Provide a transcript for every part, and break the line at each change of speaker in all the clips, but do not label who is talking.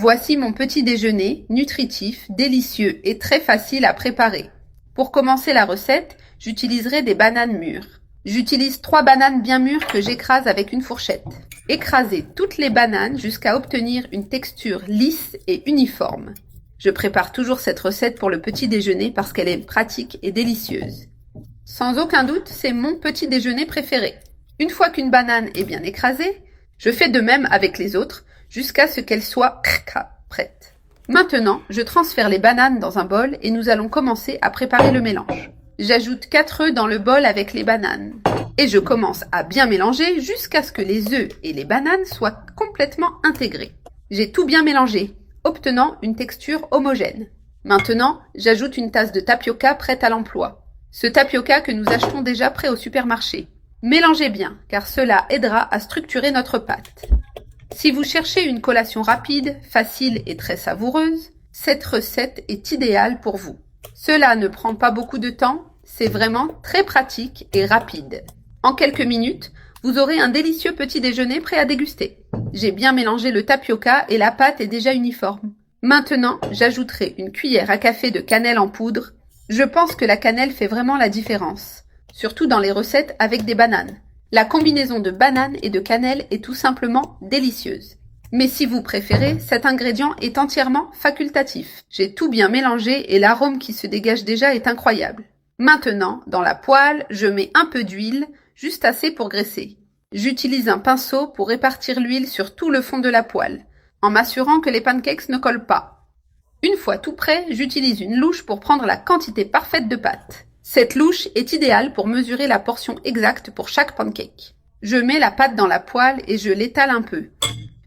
Voici mon petit déjeuner, nutritif, délicieux et très facile à préparer. Pour commencer la recette, j'utiliserai des bananes mûres. J'utilise 3 bananes bien mûres que j'écrase avec une fourchette. Écrasez toutes les bananes jusqu'à obtenir une texture lisse et uniforme. Je prépare toujours cette recette pour le petit déjeuner parce qu'elle est pratique et délicieuse. Sans aucun doute, c'est mon petit déjeuner préféré. Une fois qu'une banane est bien écrasée, je fais de même avec les autres jusqu'à ce qu'elle soit prête. Maintenant, je transfère les bananes dans un bol et nous allons commencer à préparer le mélange. J'ajoute 4 œufs dans le bol avec les bananes. Et je commence à bien mélanger jusqu'à ce que les œufs et les bananes soient complètement intégrés. J'ai tout bien mélangé, obtenant une texture homogène. Maintenant, j'ajoute une tasse de tapioca prête à l'emploi. Ce tapioca que nous achetons déjà prêt au supermarché. Mélangez bien, car cela aidera à structurer notre pâte. Si vous cherchez une collation rapide, facile et très savoureuse, cette recette est idéale pour vous. Cela ne prend pas beaucoup de temps, c'est vraiment très pratique et rapide. En quelques minutes, vous aurez un délicieux petit déjeuner prêt à déguster. J'ai bien mélangé le tapioca et la pâte est déjà uniforme. Maintenant, j'ajouterai une cuillère à café de cannelle en poudre. Je pense que la cannelle fait vraiment la différence, surtout dans les recettes avec des bananes. La combinaison de bananes et de cannelle est tout simplement délicieuse. Mais si vous préférez, cet ingrédient est entièrement facultatif. J'ai tout bien mélangé et l'arôme qui se dégage déjà est incroyable. Maintenant, dans la poêle, je mets un peu d'huile, juste assez pour graisser. J'utilise un pinceau pour répartir l'huile sur tout le fond de la poêle, en m'assurant que les pancakes ne collent pas. Une fois tout prêt, j'utilise une louche pour prendre la quantité parfaite de pâte. Cette louche est idéale pour mesurer la portion exacte pour chaque pancake. Je mets la pâte dans la poêle et je l'étale un peu.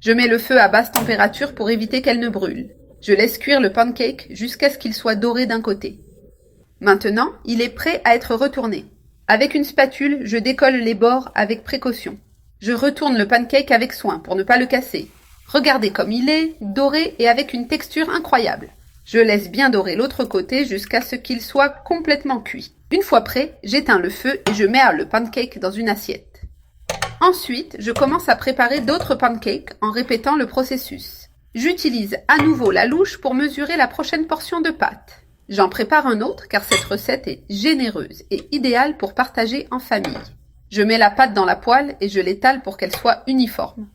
Je mets le feu à basse température pour éviter qu'elle ne brûle. Je laisse cuire le pancake jusqu'à ce qu'il soit doré d'un côté. Maintenant, il est prêt à être retourné. Avec une spatule, je décolle les bords avec précaution. Je retourne le pancake avec soin pour ne pas le casser. Regardez comme il est, doré et avec une texture incroyable. Je laisse bien dorer l'autre côté jusqu'à ce qu'il soit complètement cuit. Une fois prêt, j'éteins le feu et je mets le pancake dans une assiette. Ensuite, je commence à préparer d'autres pancakes en répétant le processus. J'utilise à nouveau la louche pour mesurer la prochaine portion de pâte. J'en prépare un autre car cette recette est généreuse et idéale pour partager en famille. Je mets la pâte dans la poêle et je l'étale pour qu'elle soit uniforme.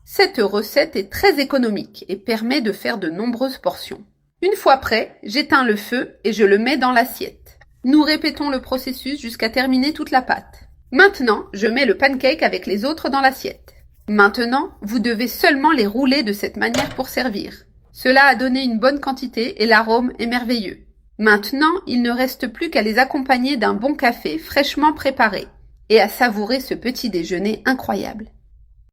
Cette recette est très économique et permet de faire de nombreuses portions. Une fois prêt, j'éteins le feu et je le mets dans l'assiette. Nous répétons le processus jusqu'à terminer toute la pâte. Maintenant, je mets le pancake avec les autres dans l'assiette. Maintenant, vous devez seulement les rouler de cette manière pour servir. Cela a donné une bonne quantité et l'arôme est merveilleux. Maintenant, il ne reste plus qu'à les accompagner d'un bon café fraîchement préparé et à savourer ce petit déjeuner incroyable.